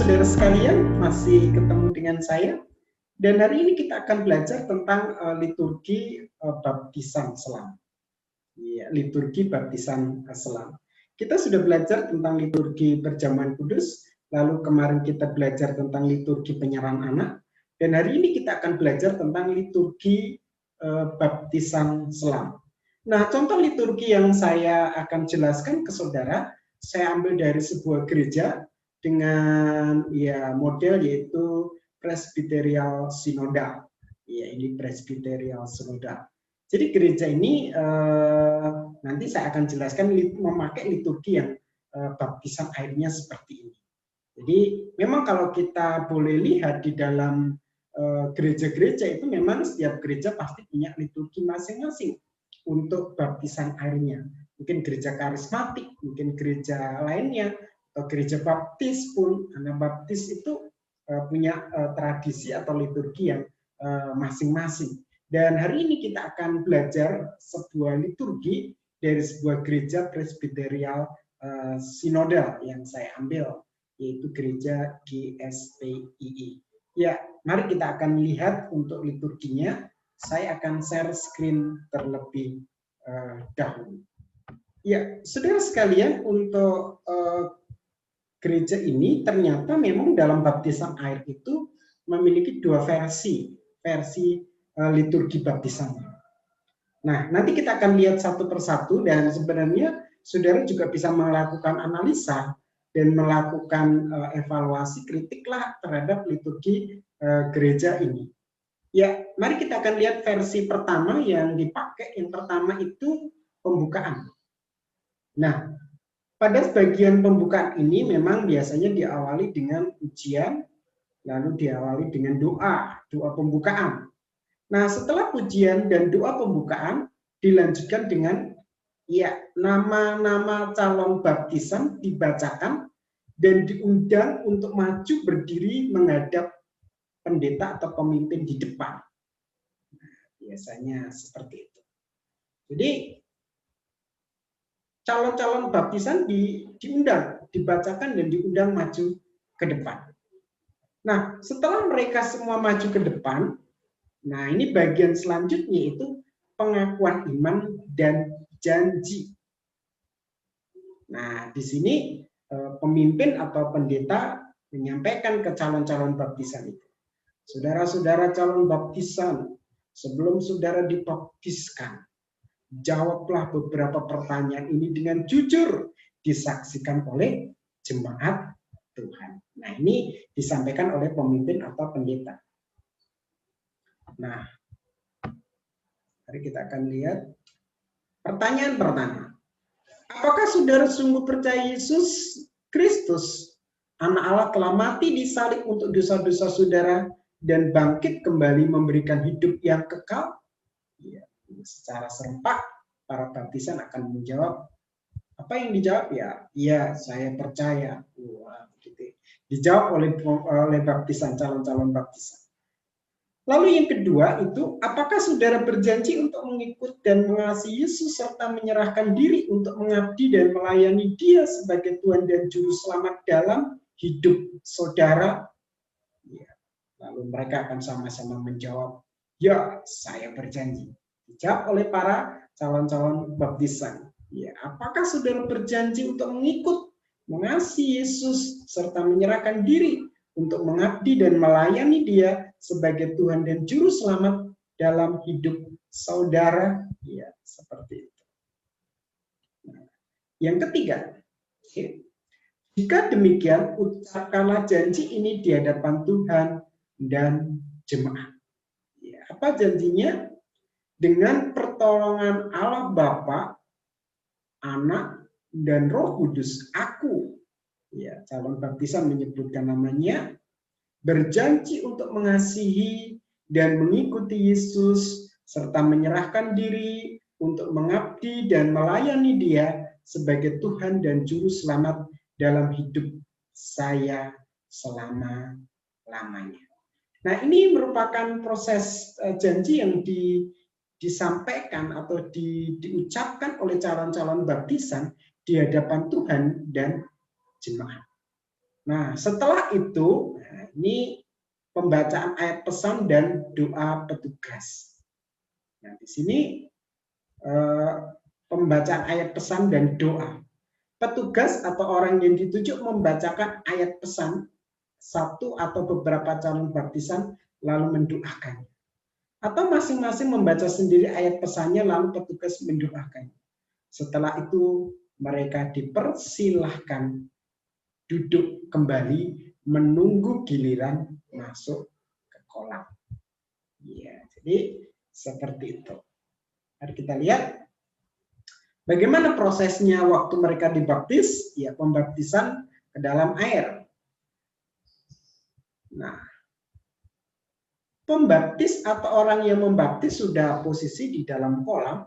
saudara sekalian, masih ketemu dengan saya. Dan hari ini kita akan belajar tentang liturgi baptisan selam. Ya, liturgi baptisan selam. Kita sudah belajar tentang liturgi perjamuan kudus, lalu kemarin kita belajar tentang liturgi penyerahan anak, dan hari ini kita akan belajar tentang liturgi baptisan selam. Nah, contoh liturgi yang saya akan jelaskan ke saudara, saya ambil dari sebuah gereja dengan model yaitu presbyterial sinodal. Ya, ini presbyterial sinodal. Jadi gereja ini nanti saya akan jelaskan memakai liturgi yang baptisan airnya seperti ini. Jadi memang kalau kita boleh lihat di dalam gereja-gereja itu memang setiap gereja pasti punya liturgi masing-masing untuk baptisan airnya. Mungkin gereja karismatik, mungkin gereja lainnya, atau gereja baptis pun, karena baptis itu punya tradisi atau liturgi yang masing-masing. Dan hari ini kita akan belajar sebuah liturgi dari sebuah gereja presbyterial sinodal yang saya ambil, yaitu gereja GSPII. Ya, mari kita akan lihat untuk liturginya. Saya akan share screen terlebih dahulu. Ya, saudara sekalian, untuk gereja ini ternyata memang dalam baptisan air itu memiliki dua versi liturgi baptisan. Nah, nanti kita akan lihat satu persatu, dan sebenarnya saudara juga bisa melakukan analisa dan melakukan evaluasi kritiklah terhadap liturgi gereja ini. Ya, mari kita akan lihat versi pertama yang dipakai. Yang pertama itu pembukaan. Nah, pada bagian pembukaan ini memang biasanya diawali dengan pujian, lalu diawali dengan doa pembukaan. Nah, setelah pujian dan doa pembukaan dilanjutkan dengan nama-nama calon baptisan dibacakan dan diundang untuk maju berdiri menghadap pendeta atau pemimpin di depan. Nah, biasanya seperti itu. Jadi calon-calon baptisan diundang, dibacakan dan diundang maju ke depan. Nah, setelah mereka semua maju ke depan, nah ini bagian selanjutnya itu pengakuan iman dan janji. Nah, di sini pemimpin atau pendeta menyampaikan ke calon-calon baptisan itu. Saudara-saudara calon baptisan, sebelum saudara dibaptiskan, jawablah beberapa pertanyaan ini dengan jujur, disaksikan oleh jemaat Tuhan. Nah, ini disampaikan oleh pemimpin atau pendeta. Nah, mari kita akan lihat pertanyaan pertama. Apakah saudara sungguh percaya Yesus Kristus, Anak Allah, telah mati di salib untuk dosa-dosa saudara dan bangkit kembali memberikan hidup yang kekal? Ya, secara serempak para baptisan akan menjawab. Apa yang dijawab? Ya, saya percaya. Wah, gitu. Dijawab oleh baptisan, calon-calon baptisan. Lalu yang kedua itu, apakah saudara berjanji untuk mengikut dan mengasihi Yesus serta menyerahkan diri untuk mengabdi dan melayani Dia sebagai Tuhan dan Juru Selamat dalam hidup saudara? Ya. Lalu mereka akan sama-sama menjawab, ya, saya berjanji. Dijawab oleh para calon-calon baptisan. Ya, apakah saudara berjanji untuk mengikut, mengasihi Yesus serta menyerahkan diri untuk mengabdi dan melayani Dia sebagai Tuhan dan Juru Selamat dalam hidup saudara? Ya, seperti itu. Nah, yang ketiga, jika demikian, ucapkanlah janji ini di hadapan Tuhan dan jemaat. Ya, apa janjinya? Dengan pertolongan Allah Bapa, Anak, dan Roh Kudus, aku, ya, calon baptisan menyebutkan namanya, berjanji untuk mengasihi dan mengikuti Yesus serta menyerahkan diri untuk mengabdi dan melayani Dia sebagai Tuhan dan Juru Selamat dalam hidup saya selama-lamanya. Nah, ini merupakan proses janji yang disampaikan atau diucapkan oleh calon-calon baptisan di hadapan Tuhan dan jemaat. Nah, setelah itu, nah, ini pembacaan ayat pesan dan doa petugas. Nah, di sini pembacaan ayat pesan dan doa. Petugas atau orang yang ditunjuk membacakan ayat pesan satu atau beberapa calon baptisan lalu mendoakan. Atau masing-masing membaca sendiri ayat pesannya lalu petugas mendoakan. Setelah itu mereka dipersilahkan duduk kembali menunggu giliran masuk ke kolam. Ya, jadi seperti itu. Mari kita lihat bagaimana prosesnya waktu mereka dibaptis, ya pembaptisan ke dalam air. Nah, pembaptis atau orang yang membaptis sudah posisi di dalam kolam,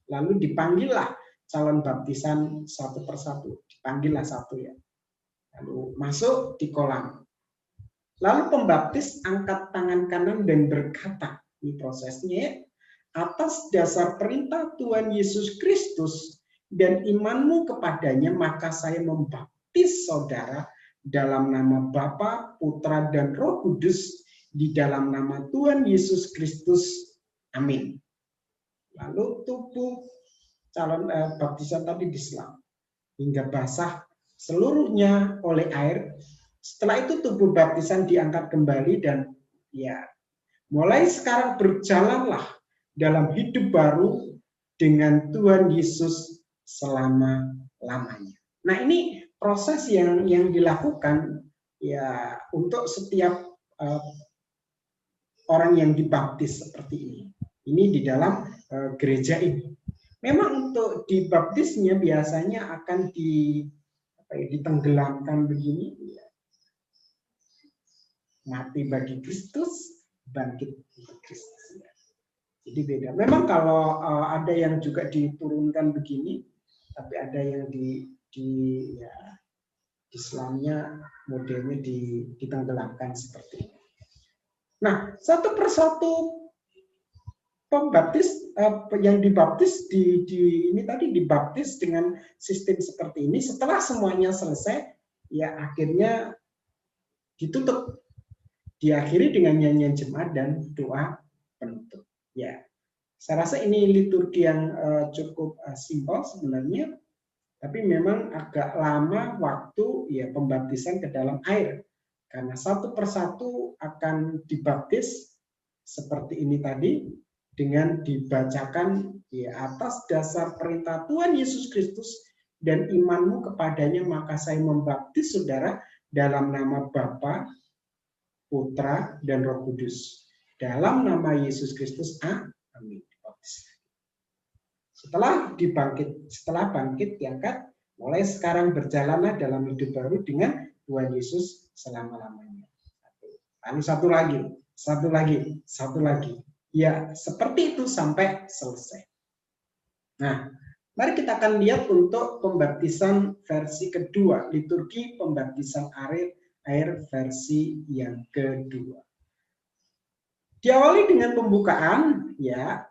lalu dipanggillah calon baptisan satu persatu, dipanggillah satu ya. Lalu masuk di kolam. Lalu pembaptis angkat tangan kanan dan berkata, ini prosesnya, atas dasar perintah Tuhan Yesus Kristus dan imanmu kepadanya, maka saya membaptis saudara dalam nama Bapa, Putra, dan Roh Kudus, di dalam nama Tuhan Yesus Kristus. Amin. Lalu tubuh calon baptisan tadi diselam hingga basah seluruhnya oleh air. Setelah itu tubuh baptisan diangkat kembali dan ya mulai sekarang berjalanlah dalam hidup baru dengan Tuhan Yesus selama-lamanya. Nah, ini proses yang dilakukan ya untuk setiap orang yang dibaptis seperti ini. Ini di dalam gereja ini. Memang untuk dibaptisnya biasanya akan ditenggelamkan begini, ya. Mati bagi Kristus, bangkit untuk Kristus. Ya. Jadi beda. Memang kalau ada yang juga diturunkan begini, tapi ada yang di Islamnya modelnya ditenggelamkan seperti ini. Nah, satu persatu pembaptis yang dibaptis ini tadi dibaptis dengan sistem seperti ini. Setelah semuanya selesai, ya akhirnya ditutup, diakhiri dengan nyanyian jemaat dan doa penutup. Ya, saya rasa ini liturgi yang cukup simpel sebenarnya, tapi memang agak lama waktu ya pembaptisan ke dalam air, karena satu persatu akan dibaptis seperti ini tadi. Dengan dibacakan ya, atas dasar perintah Tuhan Yesus Kristus dan imanmu kepadanya, maka saya membaptis saudara dalam nama Bapa, Putra, dan Roh Kudus. Dalam nama Yesus Kristus, amin. Setelah bangkit diangkat, mulai sekarang berjalanlah dalam hidup baru dengan Tuhan Yesus selama-lamanya. Lalu satu lagi. Ya, seperti itu sampai selesai. Nah, mari kita akan lihat untuk pembaptisan versi kedua, liturgi pembaptisan air versi yang kedua. Diawali dengan pembukaan, ya,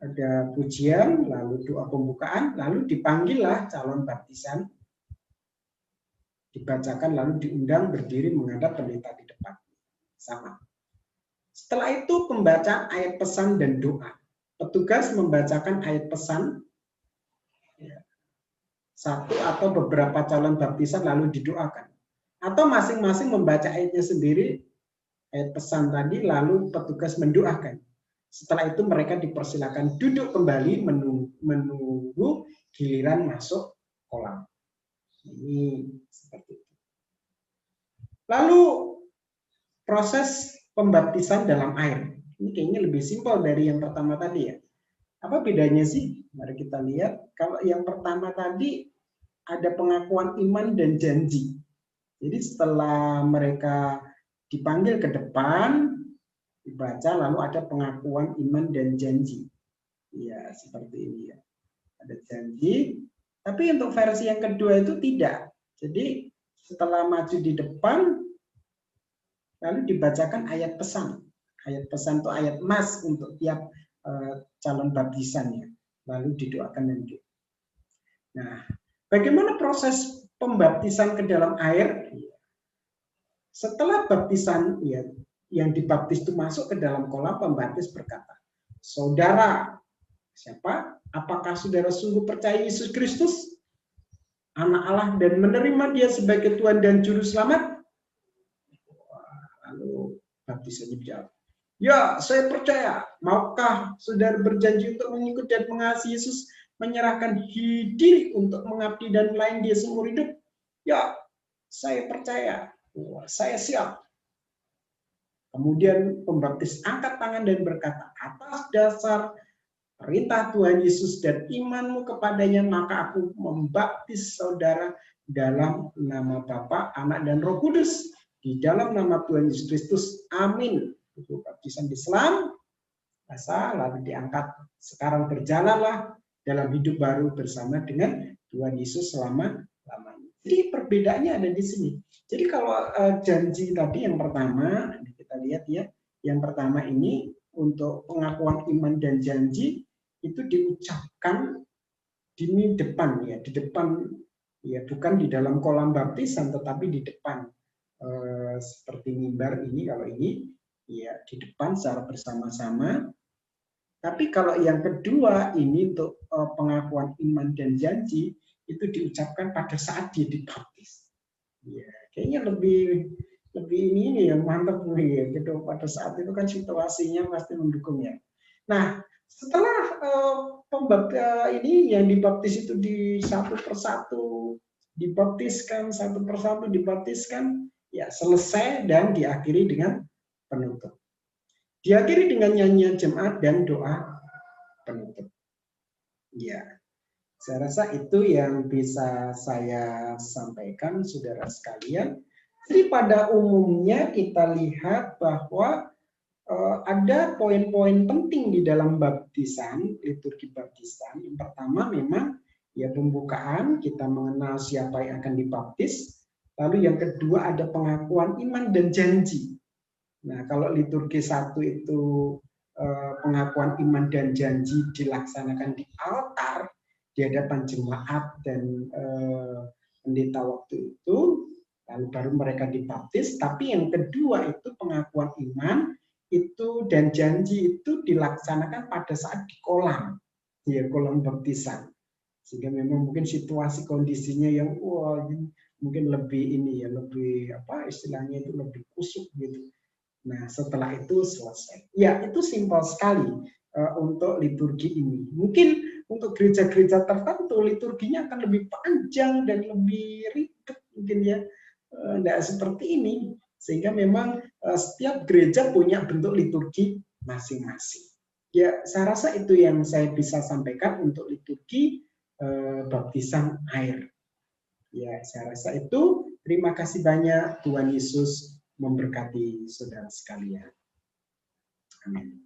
ada pujian, lalu doa pembukaan, lalu dipanggillah calon baptisan, dibacakan, lalu diundang berdiri menghadap pendeta di depan. Sama. Setelah itu pembacaan ayat pesan dan doa. Petugas membacakan ayat pesan satu atau beberapa calon baptisan lalu didoakan. Atau masing-masing membaca ayatnya sendiri, ayat pesan tadi, lalu petugas mendoakan. Setelah itu mereka dipersilakan duduk kembali menunggu giliran masuk kolam. Ini seperti itu. Lalu proses pembaptisan dalam air. Ini kayaknya lebih simpel dari yang pertama tadi ya. Apa bedanya sih? Mari kita lihat. Kalau yang pertama tadi ada pengakuan iman dan janji. Jadi setelah mereka dipanggil ke depan, dibaca, lalu ada pengakuan iman dan janji. Ya, seperti ini ya. Ada janji. Tapi untuk versi yang kedua itu tidak. Jadi setelah maju di depan, lalu dibacakan ayat pesan. Ayat pesan itu ayat emas untuk tiap calon baptisannya. Lalu didoakan dan doa. Nah, bagaimana proses pembaptisan ke dalam air, setelah baptisan ya, yang dibaptis itu masuk ke dalam kolam, pembaptis berkata, saudara, siapa? Apakah saudara sungguh percaya Yesus Kristus, Anak Allah, dan menerima Dia sebagai Tuhan dan Juru Selamat? Lalu baptisannya dijawab, ya, saya percaya. Maukah saudara berjanji untuk mengikut dan mengasihi Yesus, menyerahkan diri untuk mengabdi dan melayani Dia seumur hidup? Ya, saya percaya. Wah, saya siap. Kemudian pembaptis angkat tangan dan berkata, atas dasar perintah Tuhan Yesus dan imanmu kepadanya, maka aku membaptis saudara dalam nama Bapa, Anak, dan Roh Kudus. Di dalam nama Tuhan Yesus Kristus. Amin. Itu baptisan Islam. Lalu diangkat. Sekarang berjalanlah dalam hidup baru bersama dengan Tuhan Yesus selama-lamanya. Jadi perbedaannya ada di sini. Jadi kalau janji tadi yang pertama, kita lihat ya, yang pertama ini untuk pengakuan iman dan janji itu diucapkan di depan ya, di depan ya, bukan di dalam kolam baptisan tetapi di depan seperti mimbar ini, kalau ini ya di depan secara bersama-sama. Tapi kalau yang kedua ini untuk pengakuan iman dan janji itu diucapkan pada saat dia dibaptis. Ya, kayaknya lebih ini yang mantap nih gitu. Pada saat itu kan situasinya pasti mendukung ya. Nah, setelah ini yang dibaptis itu di satu persatu dibaptiskan, satu persatu dibaptiskan, ya selesai dan diakhiri dengan penutup. Diakhiri dengan nyanyian jemaat dan doa penutup. Ya, saya rasa itu yang bisa saya sampaikan, saudara sekalian. Jadi pada umumnya kita lihat bahwa ada poin-poin penting di dalam baptisan, liturgi baptisan. Yang pertama memang ya pembukaan, kita mengenal siapa yang akan dibaptis. Lalu yang kedua ada pengakuan iman dan janji. Nah, kalau liturgi 1 itu pengakuan iman dan janji dilaksanakan di altar di hadapan jemaat dan pendeta waktu itu, lalu baru mereka dibaptis. Tapi yang kedua itu pengakuan iman itu dan janji itu dilaksanakan pada saat di kolam, ya kolam baptisan. Sehingga memang mungkin situasi kondisinya yang mungkin lebih ini ya, lebih apa istilahnya itu lebih kusuk gitu. Nah, setelah itu selesai. Ya, itu simpel sekali untuk liturgi ini. Mungkin untuk gereja-gereja tertentu liturginya akan lebih panjang dan lebih ribet mungkin ya. Tidak seperti ini. Sehingga memang setiap gereja punya bentuk liturgi masing-masing. Ya, saya rasa itu yang saya bisa sampaikan untuk liturgi baptisan air. Ya, saya rasa itu. Terima kasih banyak. Tuhan Yesus memberkati saudara sekalian. Amin.